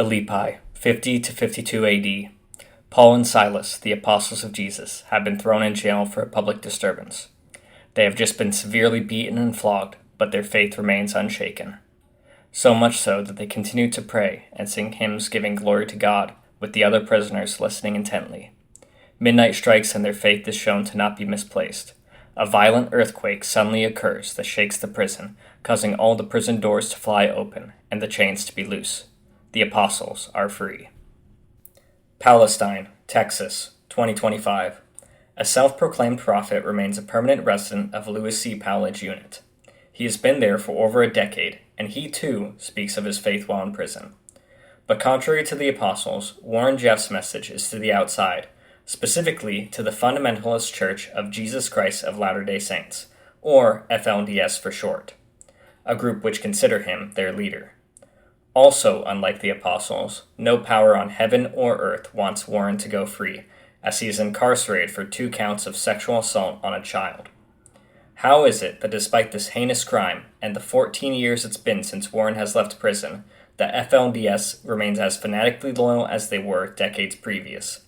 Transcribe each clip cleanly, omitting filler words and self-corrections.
Philippi, 50 to 52 AD. Paul and Silas, the apostles of Jesus, have been thrown in jail for a public disturbance. They have just been severely beaten and flogged, but their faith remains unshaken. So much so that they continue to pray and sing hymns giving glory to God, with the other prisoners listening intently. Midnight strikes and their faith is shown to not be misplaced. A violent earthquake suddenly occurs that shakes the prison, causing all the prison doors to fly open and the chains to be loose. The apostles are free. Palestine, Texas, 2025. A self-proclaimed prophet remains a permanent resident of Lewis C. Powledge Unit. He has been there for over a decade, and he too speaks of his faith while in prison. But contrary to the apostles, Warren Jeff's message is to the outside, specifically to the Fundamentalist Church of Jesus Christ of Latter-day Saints, or FLDS for short, a group which consider him their leader. Also, unlike the apostles, no power on heaven or earth wants Warren to go free, as he is incarcerated for 2 counts of sexual assault on a child. How is it that despite this heinous crime, and the 14 years it's been since Warren has left prison, the FLDS remains as fanatically loyal as they were decades previous?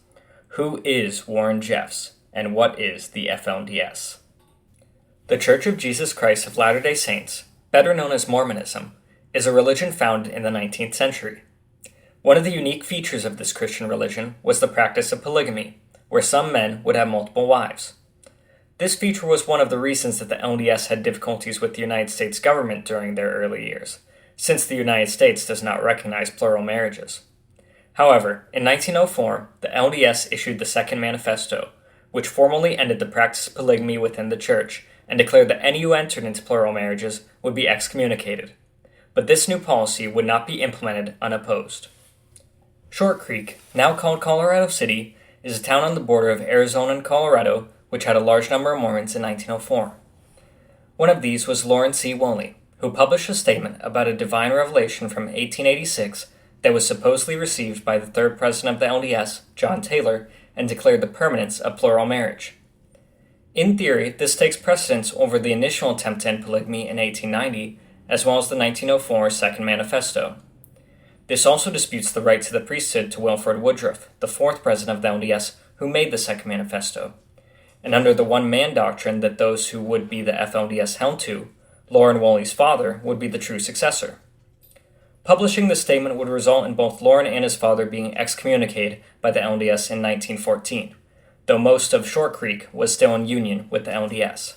Who is Warren Jeffs, and what is the FLDS? The Church of Jesus Christ of Latter-day Saints, better known as Mormonism, is a religion founded in the 19th century. One of the unique features of this Christian religion was the practice of polygamy, where some men would have multiple wives. This feature was one of the reasons that the LDS had difficulties with the United States government during their early years, since the United States does not recognize plural marriages. However, in 1904, the LDS issued the Second Manifesto, which formally ended the practice of polygamy within the church and declared that any who entered into plural marriages would be excommunicated. But this new policy would not be implemented unopposed. Short Creek, now called Colorado City, is a town on the border of Arizona and Colorado, which had a large number of Mormons in 1904. One of these was Lawrence C. Woolley, who published a statement about a divine revelation from 1886 that was supposedly received by the third president of the LDS, John Taylor, and declared the permanence of plural marriage. In theory, this takes precedence over the initial attempt to end polygamy in 1890, as well as the 1904 Second Manifesto. This also disputes the right to the priesthood to Wilford Woodruff, the fourth president of the LDS, who made the Second Manifesto. And under the one-man doctrine that those who would be the FLDS held to, Lauren Woolley's father would be the true successor. Publishing this statement would result in both Lauren and his father being excommunicated by the LDS in 1914, though most of Short Creek was still in union with the LDS.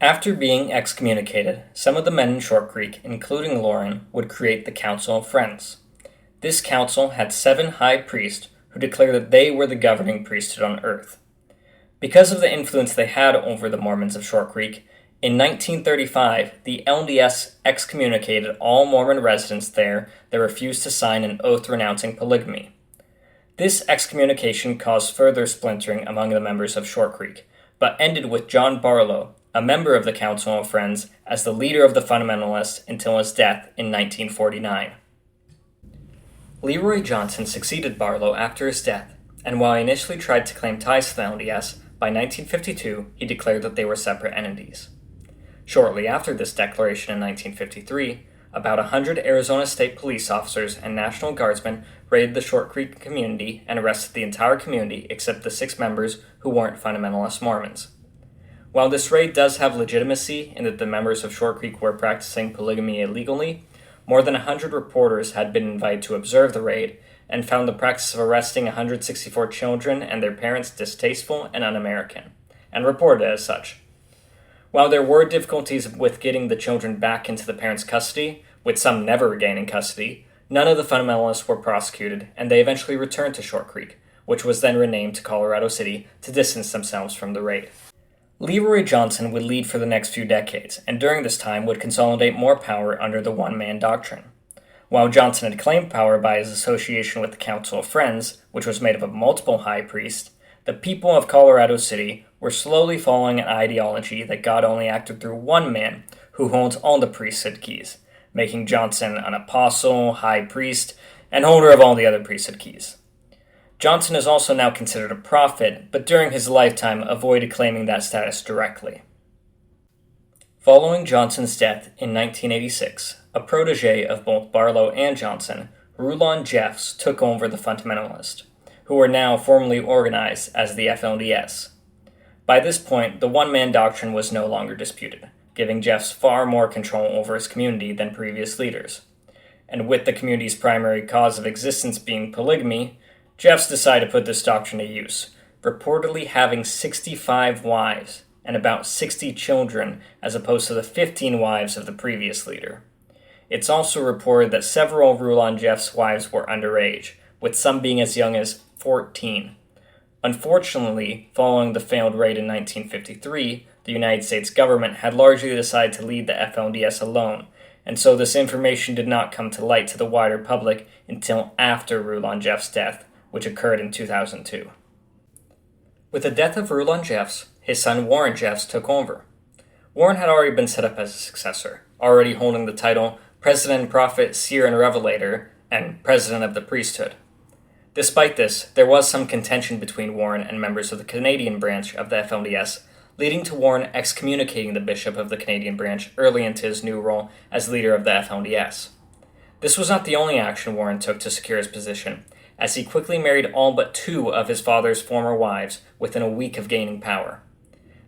After being excommunicated, some of the men in Short Creek, including Lauren, would create the Council of Friends. This council had 7 high priests who declared that they were the governing priesthood on earth. Because of the influence they had over the Mormons of Short Creek, in 1935, the LDS excommunicated all Mormon residents there that refused to sign an oath renouncing polygamy. This excommunication caused further splintering among the members of Short Creek, but ended with John Barlow, a member of the Council of Friends, as the leader of the Fundamentalists until his death in 1949. Leroy Johnson succeeded Barlow after his death, and while he initially tried to claim ties to the LDS, by 1952 he declared that they were separate entities. Shortly after this declaration in 1953, about 100 Arizona State police officers and National Guardsmen raided the Short Creek community and arrested the entire community except the 6 members who weren't fundamentalist Mormons. While this raid does have legitimacy in that the members of Short Creek were practicing polygamy illegally, more than 100 reporters had been invited to observe the raid and found the practice of arresting 164 children and their parents distasteful and un-American, and reported it as such. While there were difficulties with getting the children back into the parents' custody, with some never regaining custody, none of the fundamentalists were prosecuted, and they eventually returned to Short Creek, which was then renamed to Colorado City to distance themselves from the raid. Leroy Johnson would lead for the next few decades, and during this time would consolidate more power under the one-man doctrine. While Johnson had claimed power by his association with the Council of Friends, which was made up of multiple high priests, the people of Colorado City were slowly following an ideology that God only acted through one man who holds all the priesthood keys, making Johnson an apostle, high priest, and holder of all the other priesthood keys. Johnson is also now considered a prophet, but during his lifetime avoided claiming that status directly. Following Johnson's death in 1986, a protege of both Barlow and Johnson, Rulon Jeffs took over the Fundamentalist, who were now formally organized as the FLDS. By this point, the one-man doctrine was no longer disputed, giving Jeffs far more control over his community than previous leaders. And with the community's primary cause of existence being polygamy, Jeffs decided to put this doctrine to use, reportedly having 65 wives and about 60 children as opposed to the 15 wives of the previous leader. It's also reported that several of Rulon Jeffs' wives were underage, with some being as young as 14. Unfortunately, following the failed raid in 1953, the United States government had largely decided to leave the FLDS alone, and so this information did not come to light to the wider public until after Rulon Jeffs' death, which occurred in 2002. With the death of Rulon Jeffs, his son Warren Jeffs took over. Warren had already been set up as a successor, already holding the title President, Prophet, Seer, and Revelator, and President of the Priesthood. Despite this, there was some contention between Warren and members of the Canadian branch of the FLDS, leading to Warren excommunicating the bishop of the Canadian branch early into his new role as leader of the FLDS. This was not the only action Warren took to secure his position, as he quickly married all but 2 of his father's former wives within a week of gaining power.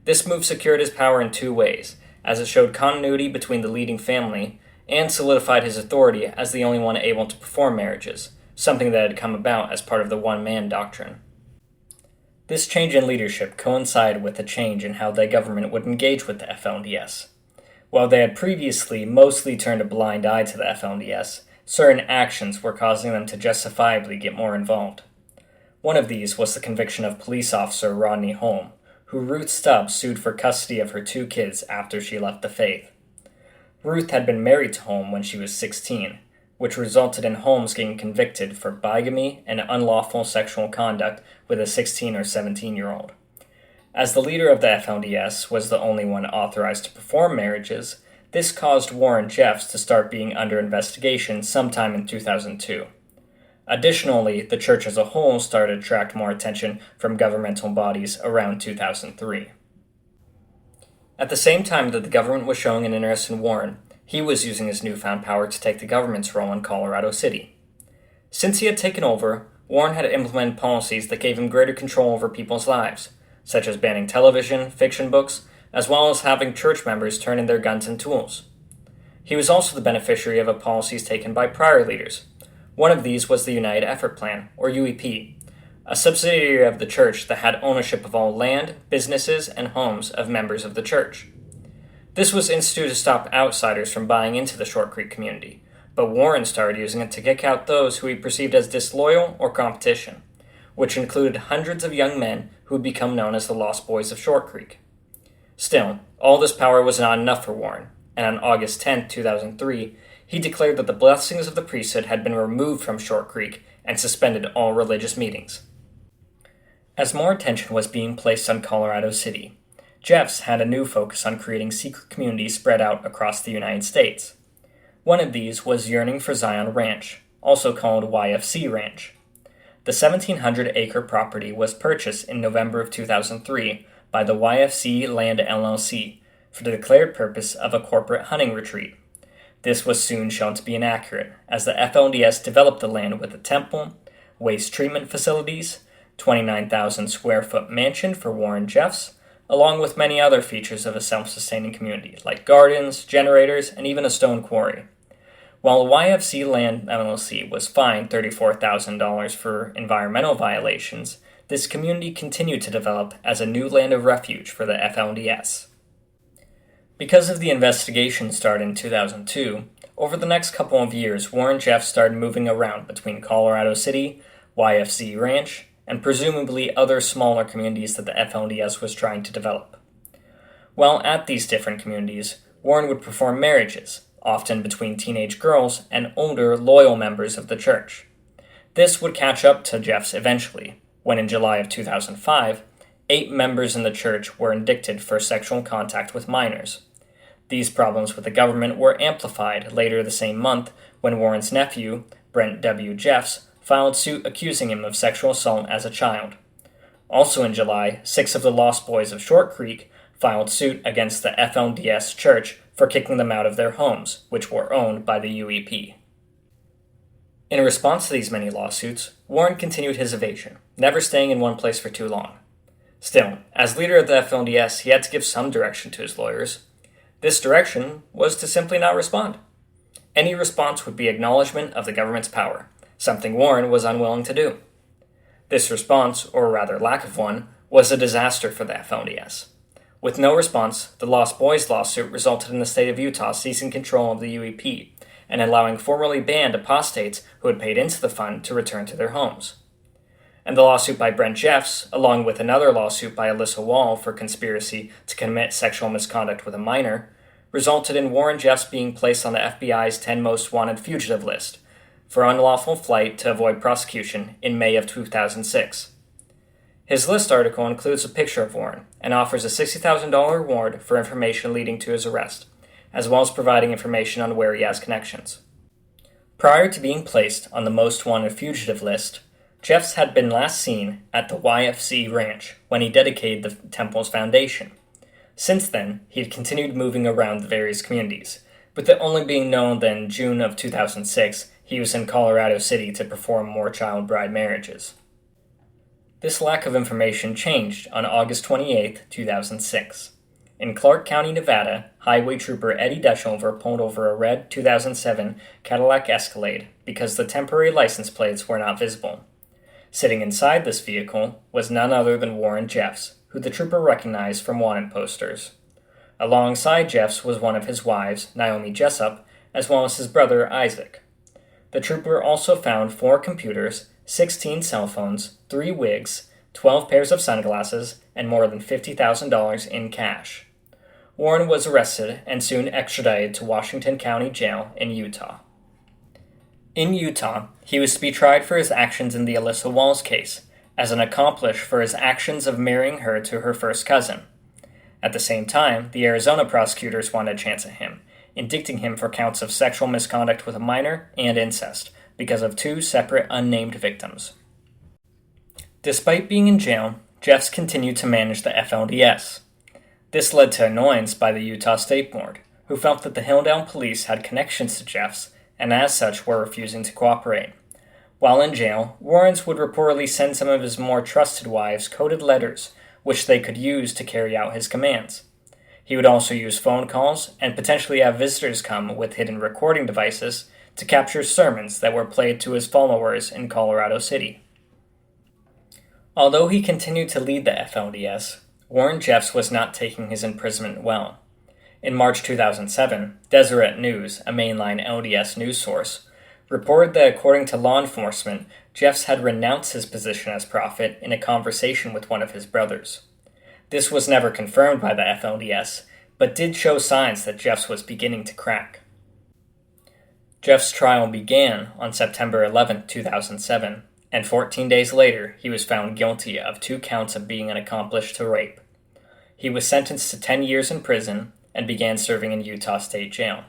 This move secured his power in 2 ways, as it showed continuity between the leading family and solidified his authority as the only one able to perform marriages, something that had come about as part of the one-man doctrine. This change in leadership coincided with a change in how the government would engage with the FLDS. While they had previously mostly turned a blind eye to the FLDS, certain actions were causing them to justifiably get more involved. One of these was the conviction of police officer Rodney Holm, who Ruth Stubbs sued for custody of her 2 kids after she left the faith. Ruth had been married to Holm when she was 16, which resulted in Holmes getting convicted for bigamy and unlawful sexual conduct with a 16 or 17-year-old. As the leader of the FLDS was the only one authorized to perform marriages, this caused Warren Jeffs to start being under investigation sometime in 2002. Additionally, the church as a whole started to attract more attention from governmental bodies around 2003. At the same time that the government was showing an interest in Warren, he was using his newfound power to take the government's role in Colorado City. Since he had taken over, Warren had implemented policies that gave him greater control over people's lives, such as banning television, fiction books, as well as having church members turn in their guns and tools. He was also the beneficiary of policies taken by prior leaders. One of these was the United Effort Plan, or UEP, a subsidiary of the church that had ownership of all land, businesses, and homes of members of the church. This was instituted to stop outsiders from buying into the Short Creek community, but Warren started using it to kick out those who he perceived as disloyal or competition, which included hundreds of young men who would become known as the Lost Boys of Short Creek. Still, all this power was not enough for Warren, and on August 10, 2003, he declared that the blessings of the priesthood had been removed from Short Creek and suspended all religious meetings. As more attention was being placed on Colorado City, Jeffs had a new focus on creating secret communities spread out across the United States. One of these was Yearning for Zion Ranch, also called YFC Ranch. The 1,700-acre property was purchased in November of 2003 by the YFC Land LLC for the declared purpose of a corporate hunting retreat. This was soon shown to be inaccurate, as the FLDS developed the land with a temple, waste treatment facilities, 29,000 square foot mansion for Warren Jeffs, along with many other features of a self-sustaining community, like gardens, generators, and even a stone quarry. While YFC Land LLC was fined $34,000 for environmental violations, this community continued to develop as a new land of refuge for the FLDS. Because of the investigation started in 2002, over the next couple of years, Warren Jeffs started moving around between Colorado City, YFC Ranch, and presumably other smaller communities that the FLDS was trying to develop. While at these different communities, Warren would perform marriages, often between teenage girls and older, loyal members of the church. This would catch up to Jeffs eventually, when in July of 2005, 8 members in the church were indicted for sexual contact with minors. These problems with the government were amplified later the same month when Warren's nephew, Brent W. Jeffs, filed suit accusing him of sexual assault as a child. Also in July, 6 of the Lost Boys of Short Creek filed suit against the FLDS church for kicking them out of their homes, which were owned by the UEP. In response to these many lawsuits, Warren continued his evasion, never staying in one place for too long. Still, as leader of the FLDS, he had to give some direction to his lawyers. This direction was to simply not respond. Any response would be acknowledgement of the government's power, something Warren was unwilling to do. This response, or rather lack of one, was a disaster for the FLDS. With no response, the Lost Boys lawsuit resulted in the state of Utah seizing control of the UEP and allowing formerly banned apostates who had paid into the fund to return to their homes. And the lawsuit by Brent Jeffs, along with another lawsuit by Alyssa Wall for conspiracy to commit sexual misconduct with a minor, resulted in Warren Jeffs being placed on the FBI's 10 most wanted fugitive list for unlawful flight to avoid prosecution in May of 2006. His list article includes a picture of Warren and offers a $60,000 reward for information leading to his arrest, as well as providing information on where he has connections. Prior to being placed on the most wanted fugitive list, Jeffs had been last seen at the YFC ranch when he dedicated the temple's foundation. Since then, he had continued moving around the various communities, with it only being known that in June of 2006 he was in Colorado City to perform more child bride marriages. This lack of information changed on August 28, 2006. In Clark County, Nevada, Highway Trooper Eddie Deshover pulled over a red 2007 Cadillac Escalade because the temporary license plates were not visible. Sitting inside this vehicle was none other than Warren Jeffs, who the trooper recognized from wanted posters. Alongside Jeffs was one of his wives, Naomi Jessup, as well as his brother, Isaac. The trooper also found 4 computers, 16 cell phones, 3 wigs, 12 pairs of sunglasses, and more than $50,000 in cash. Warren was arrested and soon extradited to Washington County Jail in Utah. In Utah, he was to be tried for his actions in the Alyssa Walls case, as an accomplice for his actions of marrying her to her first cousin. At the same time, the Arizona prosecutors wanted a chance at him, indicting him for counts of sexual misconduct with a minor and incest, because of 2 separate unnamed victims. Despite being in jail, Jeffs continued to manage the FLDS. This led to annoyance by the Utah State Board, who felt that the Hillsdale police had connections to Jeffs and as such were refusing to cooperate. While in jail, Warrens would reportedly send some of his more trusted wives coded letters, which they could use to carry out his commands. He would also use phone calls and potentially have visitors come with hidden recording devices to capture sermons that were played to his followers in Colorado City. Although he continued to lead the FLDS, Warren Jeffs was not taking his imprisonment well. In March 2007, Deseret News, a mainline LDS news source, reported that according to law enforcement, Jeffs had renounced his position as prophet in a conversation with one of his brothers. This was never confirmed by the FLDS, but did show signs that Jeffs was beginning to crack. Jeffs' trial began on September 11, 2007, and 14 days later he was found guilty of 2 counts of being an accomplice to rape. He was sentenced to 10 years in prison and began serving in Utah State Jail.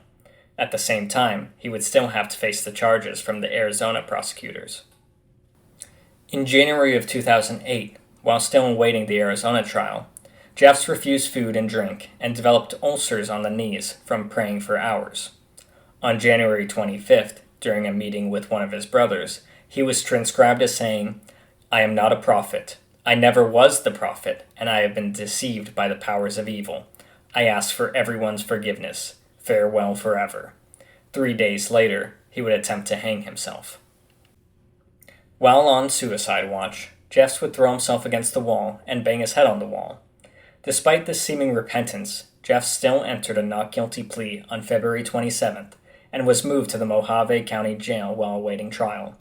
At the same time, he would still have to face the charges from the Arizona prosecutors. In January of 2008, while still awaiting the Arizona trial, Jeffs refused food and drink and developed ulcers on the knees from praying for hours. On January 25th, during a meeting with one of his brothers, he was transcribed as saying, "I am not a prophet. I never was the prophet, and I have been deceived by the powers of evil. I ask for everyone's forgiveness. Farewell forever." 3 days later, he would attempt to hang himself. While on suicide watch, Jeffs would throw himself against the wall and bang his head on the wall. Despite this seeming repentance, Jeffs still entered a not guilty plea on February 27th and was moved to the Mojave County Jail while awaiting trial.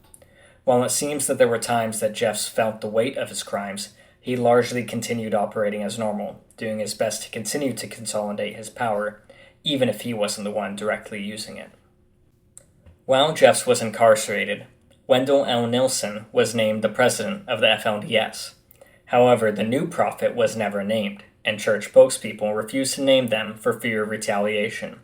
While it seems that there were times that Jeffs felt the weight of his crimes, he largely continued operating as normal, doing his best to continue to consolidate his power, even if he wasn't the one directly using it. While Jeffs was incarcerated, Wendell L. Nilsen was named the president of the FLDS. However, the new prophet was never named, and church spokespeople refused to name them for fear of retaliation.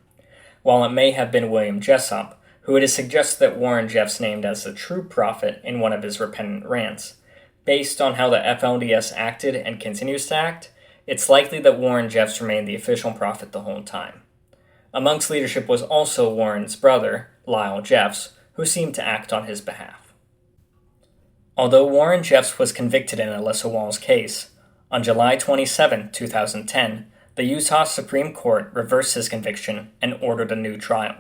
While it may have been William Jessup, who it is suggested that Warren Jeffs named as the true prophet in one of his repentant rants, based on how the FLDS acted and continues to act, it's likely that Warren Jeffs remained the official prophet the whole time. Amongst leadership was also Warren's brother, Lyle Jeffs, who seemed to act on his behalf. Although Warren Jeffs was convicted in Alyssa Wall's case, on July 27, 2010, the Utah Supreme Court reversed his conviction and ordered a new trial.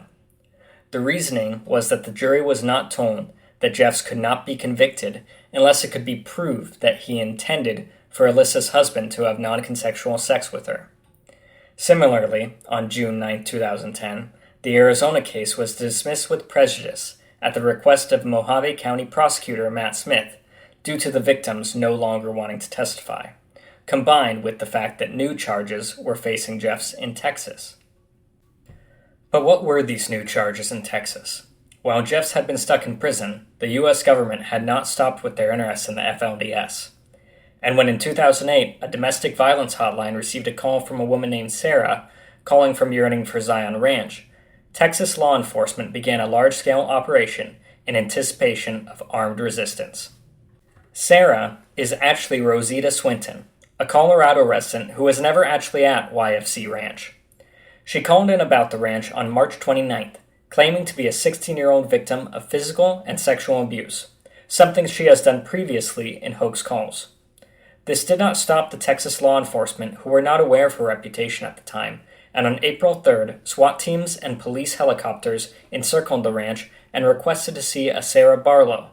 The reasoning was that the jury was not told that Jeffs could not be convicted unless it could be proved that he intended for Alyssa's husband to have non-consensual sex with her. Similarly, on June 9, 2010, the Arizona case was dismissed with prejudice at the request of Mojave County prosecutor Matt Smith due to the victims no longer wanting to testify, combined with the fact that new charges were facing Jeffs in Texas. But what were these new charges in Texas? While Jeffs had been stuck in prison, the U.S. government had not stopped with their interest in the FLDS. And when in 2008, a domestic violence hotline received a call from a woman named Sarah calling from Yearning for Zion Ranch, Texas law enforcement began a large-scale operation in anticipation of armed resistance. Sarah is actually Rosita Swinton, a Colorado resident who was never actually at YFC Ranch. She called in about the ranch on March 29th, claiming to be a 16-year-old victim of physical and sexual abuse, something she has done previously in hoax calls. This did not stop the Texas law enforcement, who were not aware of her reputation at the time, and on April 3rd, SWAT teams and police helicopters encircled the ranch and requested to see a Sarah Barlow.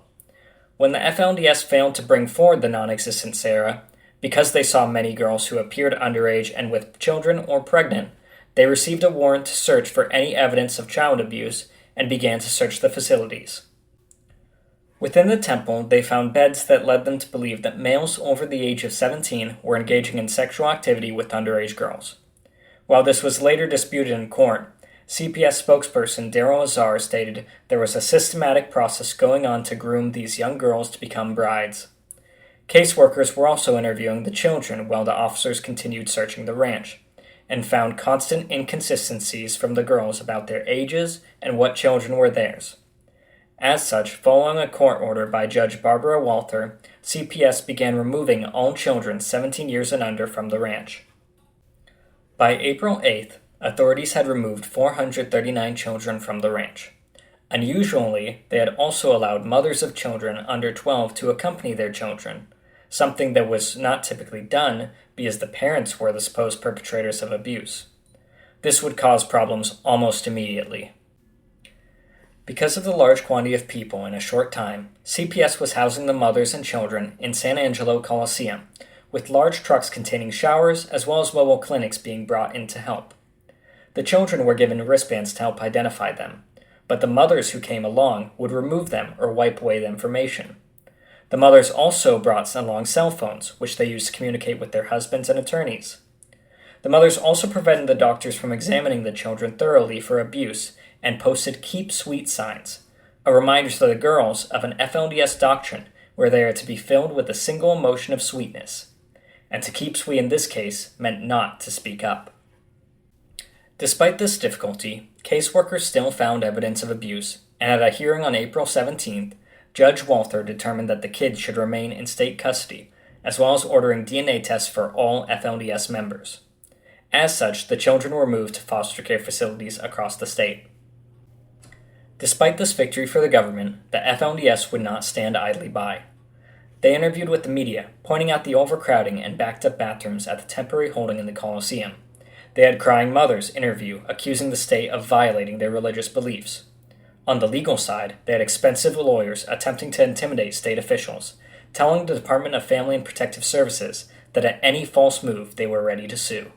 When the FLDS failed to bring forward the non-existent Sarah, because they saw many girls who appeared underage and with children or pregnant, they received a warrant to search for any evidence of child abuse and began to search the facilities. Within the temple, they found beds that led them to believe that males over the age of 17 were engaging in sexual activity with underage girls. While this was later disputed in court, CPS spokesperson Daryl Azar stated there was a systematic process going on to groom these young girls to become brides. Caseworkers were also interviewing the children while the officers continued searching the ranch, and found constant inconsistencies from the girls about their ages and what children were theirs. As such, following a court order by Judge Barbara Walther, CPS began removing all children 17 years and under from the ranch. By April 8th, authorities had removed 439 children from the ranch. Unusually, they had also allowed mothers of children under 12 to accompany their children, something that was not typically done because the parents were the supposed perpetrators of abuse. This would cause problems almost immediately. Because of the large quantity of people in a short time, CPS was housing the mothers and children in San Angelo Coliseum, with large trucks containing showers as well as mobile clinics being brought in to help. The children were given wristbands to help identify them, but the mothers who came along would remove them or wipe away the information. The mothers also brought along cell phones, which they used to communicate with their husbands and attorneys. The mothers also prevented the doctors from examining the children thoroughly for abuse and posted "Keep Sweet" signs, a reminder to the girls of an FLDS doctrine where they are to be filled with a single emotion of sweetness. And to keep sweet in this case meant not to speak up. Despite this difficulty, caseworkers still found evidence of abuse, and at a hearing on April 17th, Judge Walther determined that the kids should remain in state custody, as well as ordering DNA tests for all FLDS members. As such, the children were moved to foster care facilities across the state. Despite this victory for the government, the FLDS would not stand idly by. They interviewed with the media, pointing out the overcrowding and backed-up bathrooms at the temporary holding in the Coliseum. They had crying mothers interview, accusing the state of violating their religious beliefs. On the legal side, they had expensive lawyers attempting to intimidate state officials, telling the Department of Family and Protective Services that at any false move they were ready to sue.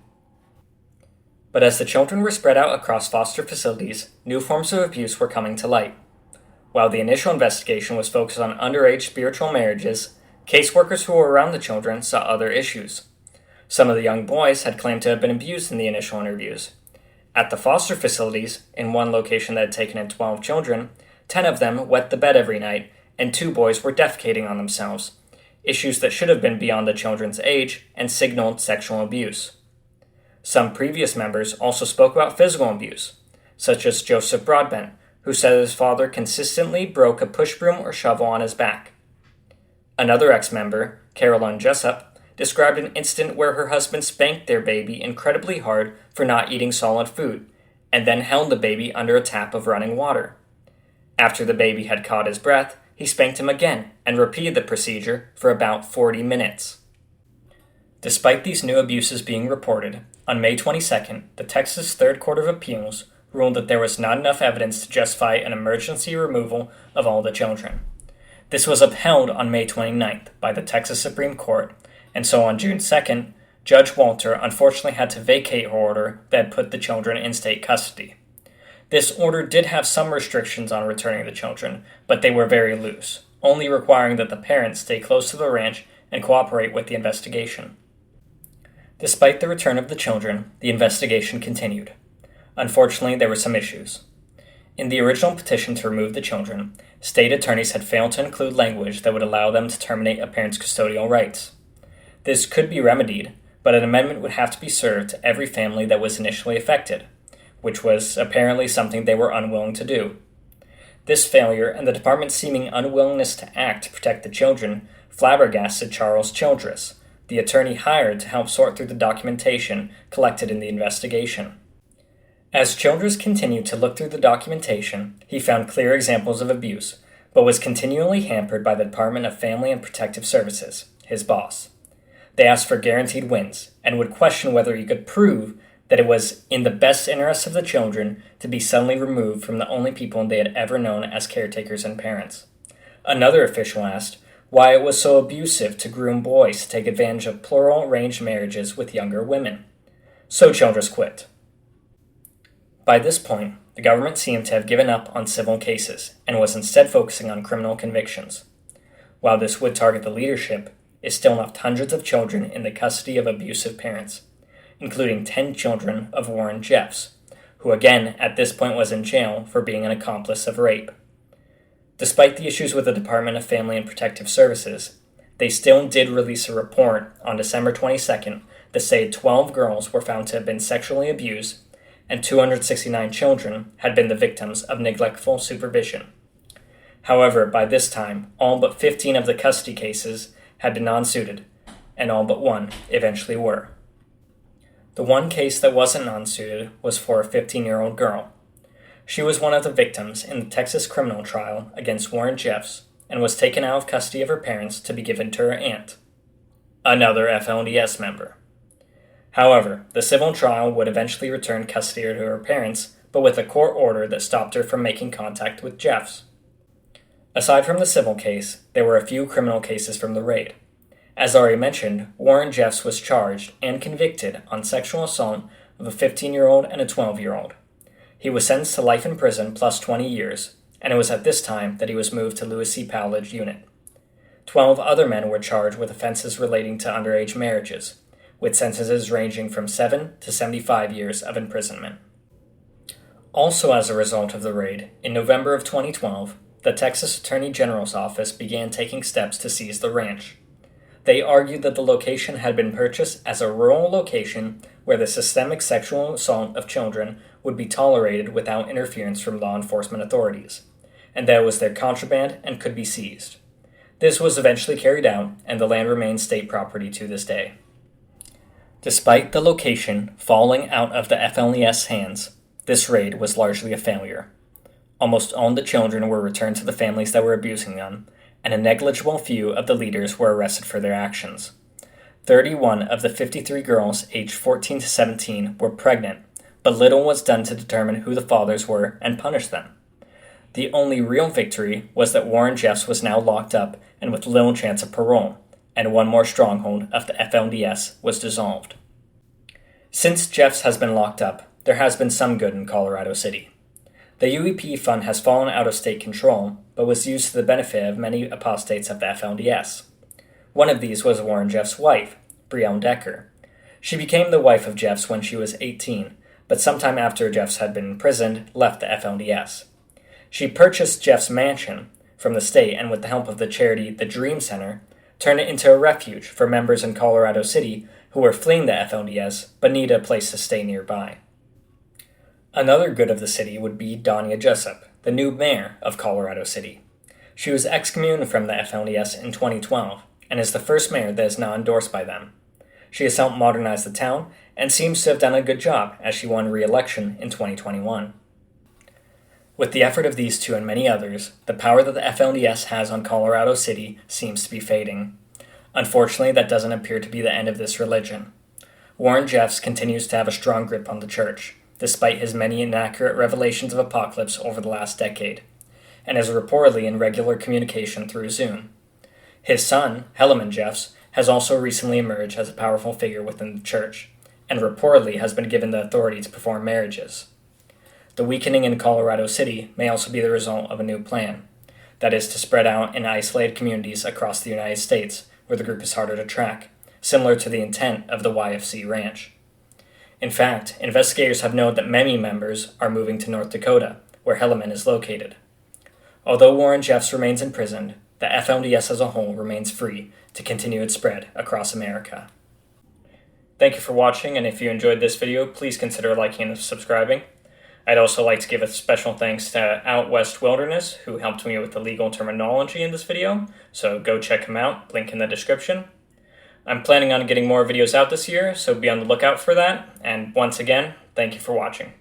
But as the children were spread out across foster facilities, new forms of abuse were coming to light. While the initial investigation was focused on underage spiritual marriages, caseworkers who were around the children saw other issues. Some of the young boys had claimed to have been abused in the initial interviews. At the foster facilities, in one location that had taken in 12 children, 10 of them wet the bed every night, and 2 boys were defecating on themselves, issues that should have been beyond the children's age and signaled sexual abuse. Some previous members also spoke about physical abuse, such as Joseph Broadbent, who said his father consistently broke a push broom or shovel on his back. Another ex-member, Carolyn Jessup, described an incident where her husband spanked their baby incredibly hard for not eating solid food, and then held the baby under a tap of running water. After the baby had caught his breath, he spanked him again and repeated the procedure for about 40 minutes. Despite these new abuses being reported, on May 22nd, the Texas Third Court of Appeals ruled that there was not enough evidence to justify an emergency removal of all the children. This was upheld on May 29th by the Texas Supreme Court, and so on June 2nd, Judge Walter unfortunately had to vacate her order that put the children in state custody. This order did have some restrictions on returning the children, but they were very loose, only requiring that the parents stay close to the ranch and cooperate with the investigation. Despite the return of the children, the investigation continued. Unfortunately, there were some issues. In the original petition to remove the children, state attorneys had failed to include language that would allow them to terminate a parent's custodial rights. This could be remedied, but an amendment would have to be served to every family that was initially affected, which was apparently something they were unwilling to do. This failure and the department's seeming unwillingness to act to protect the children flabbergasted Charles Childress, the attorney hired to help sort through the documentation collected in the investigation. As Childress continued to look through the documentation, he found clear examples of abuse, but was continually hampered by the Department of Family and Protective Services, his boss. They asked for guaranteed wins, and would question whether he could prove that it was in the best interests of the children to be suddenly removed from the only people they had ever known as caretakers and parents. Another official asked why it was so abusive to groom boys to take advantage of plural arranged marriages with younger women. So Childress quit. By this point, the government seemed to have given up on civil cases and was instead focusing on criminal convictions. While this would target the leadership, it still left hundreds of children in the custody of abusive parents, including 10 children of Warren Jeffs, who again at this point was in jail for being an accomplice of rape. Despite the issues with the Department of Family and Protective Services, they still did release a report on December 22nd that said 12 girls were found to have been sexually abused and 269 children had been the victims of neglectful supervision. However, by this time, all but 15 of the custody cases had been non-suited, and all but one eventually were. The one case that wasn't non-suited was for a 15-year-old girl. She was one of the victims in the Texas criminal trial against Warren Jeffs and was taken out of custody of her parents to be given to her aunt, another FLDS member. However, the civil trial would eventually return custody to her parents, but with a court order that stopped her from making contact with Jeffs. Aside from the civil case, there were a few criminal cases from the raid. As already mentioned, Warren Jeffs was charged and convicted on sexual assault of a 15-year-old and a 12-year-old. He was sentenced to life in prison plus 20 years, and it was at this time that he was moved to Lewis C. Powledge Unit. 12 other men were charged with offenses relating to underage marriages, with sentences ranging from 7 to 75 years of imprisonment. Also as a result of the raid, in November of 2012, the Texas Attorney General's office began taking steps to seize the ranch. They argued that the location had been purchased as a rural location where the systemic sexual assault of children would be tolerated without interference from law enforcement authorities, and that it was their contraband and could be seized. This was eventually carried out, and the land remains state property to this day. Despite the location falling out of the FLDS hands, this raid was largely a failure. Almost all the children were returned to the families that were abusing them, and a negligible few of the leaders were arrested for their actions. 31 of the 53 girls aged 14 to 17 were pregnant, but little was done to determine who the fathers were and punish them. The only real victory was that Warren Jeffs was now locked up and with little chance of parole, and one more stronghold of the FLDS was dissolved. Since Jeffs has been locked up, there has been some good in Colorado City. The UEP fund has fallen out of state control, but was used to the benefit of many apostates of the FLDS. One of these was Warren Jeffs' wife, Brielle Decker. She became the wife of Jeffs when she was 18, but sometime after Jeffs had been imprisoned, left the FLDS. She purchased Jeffs' mansion from the state and with the help of the charity The Dream Center, turned it into a refuge for members in Colorado City who were fleeing the FLDS but needed a place to stay nearby. Another good of the city would be Donia Jessup, the new mayor of Colorado City. She was excommunicated from the FLDS in 2012 and is the first mayor that is not endorsed by them. She has helped modernize the town and seems to have done a good job as she won re-election in 2021. With the effort of these two and many others, the power that the FLDS has on Colorado City seems to be fading. Unfortunately, that doesn't appear to be the end of this religion. Warren Jeffs continues to have a strong grip on the church, despite his many inaccurate revelations of apocalypse over the last decade, and is reportedly in regular communication through Zoom. His son, Helaman Jeffs, has also recently emerged as a powerful figure within the church, and reportedly has been given the authority to perform marriages. The weakening in Colorado City may also be the result of a new plan, that is to spread out in isolated communities across the United States where the group is harder to track, similar to the intent of the YFC Ranch. In fact, investigators have noted that many members are moving to North Dakota, where Helaman is located. Although Warren Jeffs remains imprisoned, the FLDS as a whole remains free to continue its spread across America. Thank you for watching, and if you enjoyed this video, please consider liking and subscribing. I'd also like to give a special thanks to Out West Wilderness, who helped me with the legal terminology in this video, so go check him out, link in the description. I'm planning on getting more videos out this year, so be on the lookout for that, and once again, thank you for watching.